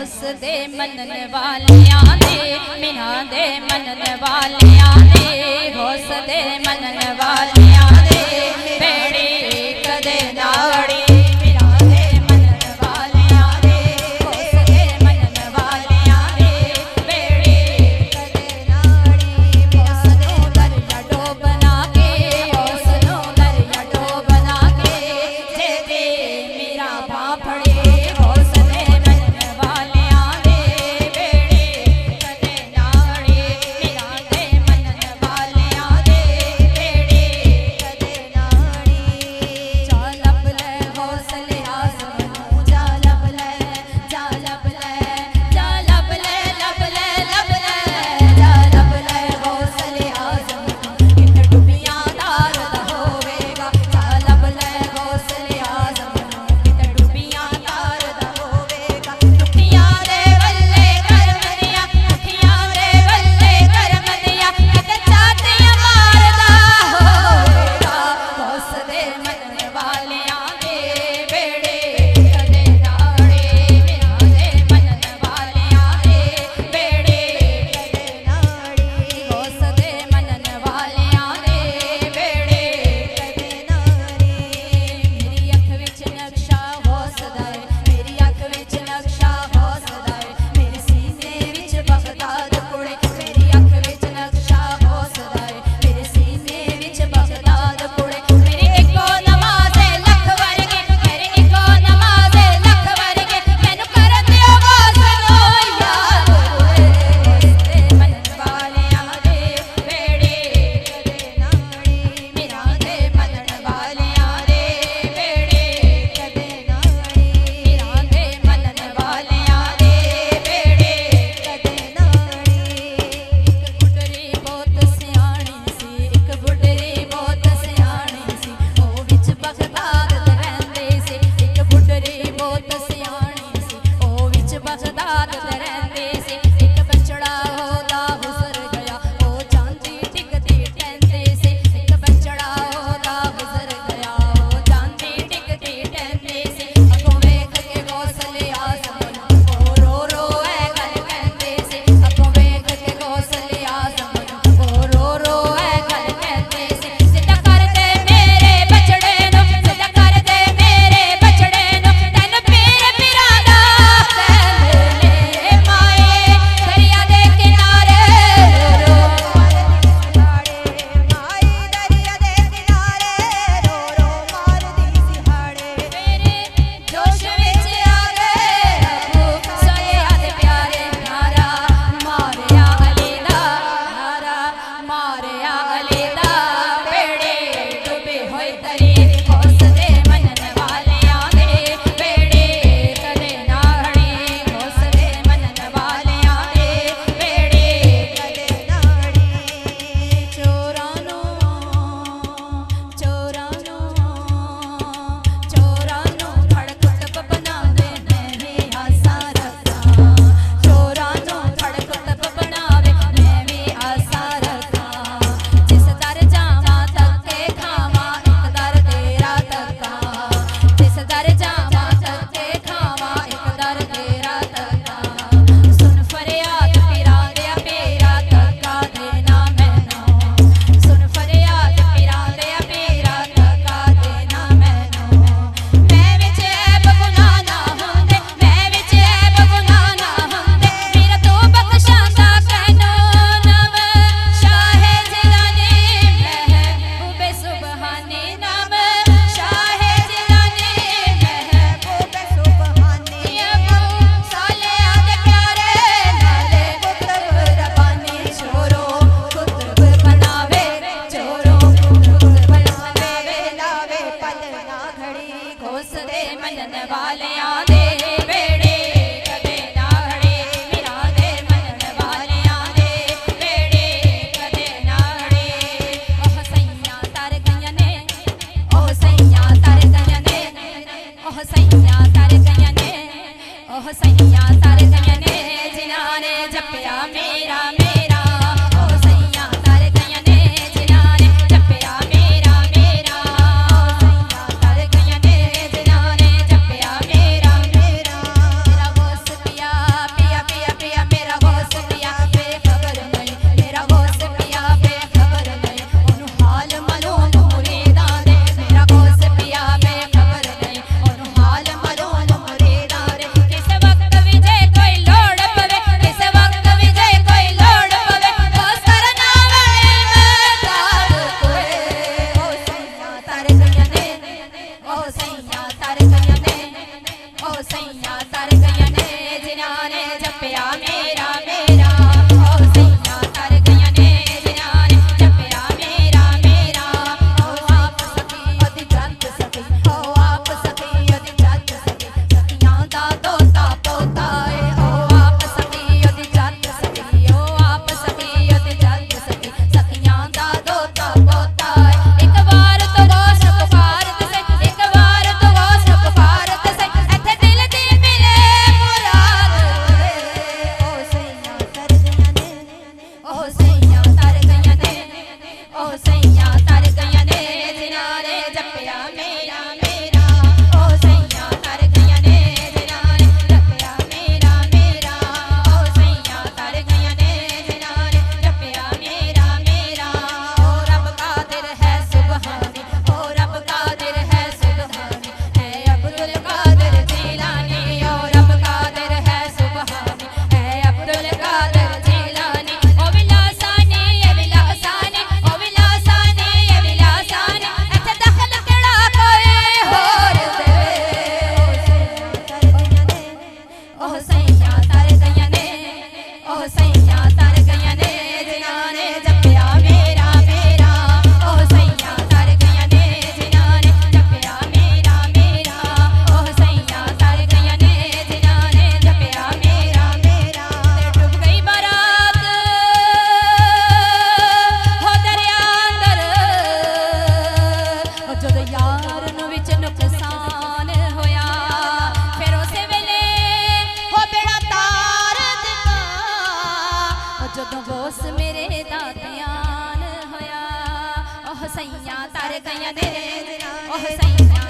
होस दे मनन वालियां दे मिना दे मनन वालियां दे होस दे मनन वालियां दे बेड़ी कदे नाड़ी मिना दे मनन वालियां दे होस दे मनन वालियां दे बेड़ी कदे नाड़ी होस नो दरिया डोब बना के होस नो दरिया डोब बना के जे दे मेरा बापड़े होस दे मनन वालियां दे बेड़ी कदे नाड़ी मिना दे मनन वालियां दे बेड़ी कदे नाड़ी जा लब ले हौसले आज़म जा लब ले जा लब ले जा लब ले लब ले लब ले जा लब ले हौसले आज़म इन डुबियां तारद होवेगा जा लब ले हौसले आज़म इन डुबियां तारद होवेगा टुटियां दे वल्ले करम दिया टुटियां दे वल्ले करम दिया एक चातियां मारदा होवेगा होस दे मनन वालियां दे बेड़े कदे नाड़े मिना दे मनन वालियां दे बेड़े कदे नाड़ी होस दे मनन वालियां दे बेड़े कदे नाड़ी मेरी अख विच नक्शा होसदा है मेरी अख विच नक्शा होसदा है मेरे सीने विच बगदाद कुड़े मेरी अख विच नक्शा होसदा है मेरे सीने विच बगदाद कुड़े मेरी इको नमाज़ लख वर्गे मेरी इको नमाज़ लख वर्गे मैनू कर दियो वासनो याद होए होस दे मनन वालियां दे बेड़ी कदे नाड़ी मिना दे मनन वालियां दे बेड़ी कदे नाड़ी मिना दे मनन वालियां दे बेड़ी कदे नाड़ी एक बुढ़ड़ी बहुत सियाणी सी एक बुढ़ड़ी बहुत सियाणी सी ओ विच बगदाद ते रहंदे सी एक बुढ़ड़ी बहुत सियाणी सी ओ विच बगदाद ते रहंदे सी एक बछड़ा ओदा गुजर गया ओ चांदी टिकदी टहंदे सी एक बछड़ा ओदा गुजर गया ओ चांदी टिकदी टहंदे सी अगों वेख के हौसले आज़म ओ रो रो ऐ गल कहंदे सी अगों वेख के हौसले आज़म ओ रो रो ऐ गल कहंदे सी सिद्धा कर दे मेरे बछड़े नु सिद्धा कर दे मेरे बछड़े नु तन पीर पिरादा कहंदे ने माए दरिया दे किनारे रो रो मारदी सिहाड़े माई दरिया दे किनारे रो रो मारदी सिहाड़े मेरे जोश विच आ गए अबू सैयद प्यारे नारा मारिया अली दा नारा मारिया अली दा बेड़े डुबे होए तरी होस दे मनन वालियां दे बेड़े कदे नाड़ी होस दे मनन वालियां दे बेड़े कदे नाड़ी चोरां नू फड़ कुतब बनावे मैं भी आसा रखां चोरां नू फड़ कुतब बनावे मैं भी आसा रखां जिस दर जावां धक्के खावां एक दर तेरा धक्का जिस दर जावां धक्के खावां एक दर तेरा धक्का सुन फरियाद पीरां दे पीरा धक्का देना मैनू सुन फरियाद पीरां दे पीरा धक्का देना मैनू मैं विच ऐब गुनाह ना हुंदे मैं विच ऐब गुनाह ना हुंदे मेरा तू बख्शांदा कहनो नम शाहे जिलानी महबूबे सुबहानी नम शाहे जिलानी महबूबे सुबहानी अबू सालिया दे प्यारे नाले कुतुब रब्बानी चोरो कुतुब बनावे चोरो कुतुब बनावे लावे पल ना घड़ी घोस दे मनन वालियां दे बेड़े कदे नाड़ी मिना दे मनन वालियां दे बेड़े कदे नाड़ी ओह सैयां तर गईयां ने ओह सैयां तर गईयां ने ओह सैयां तर गईयां ने ओह सैयां तर गईयां ने जिन्हां ने जपिया मेरा मेरा ओह सैयां तर गईयां ने जिन्हां ने जपिया मेरा मेरा ओह सैयां तर गईयां ने जिन्हां ने जपिया मेरा मेरा तेरा होस पिया सैया तर गईयां ने ओ सैया तर गईयां ने जिन्हां ने जपिया मेरा मेरा ओ सैया तर गईयां ने जिन्हां ने जपिया मेरा मेरा ओ सैया तर गईयां ने जिन्हां ने जपिया मेरा मेरा ते डूब गई बारात हो दरिया अंदर ओ जद यार नु विच नुकसान होया फिर उस वेले हो बेड़ा तार दिता ओ जदों बोस मेरे दा ध्यान होया ओ सैया तर गईयां ने ओ सैया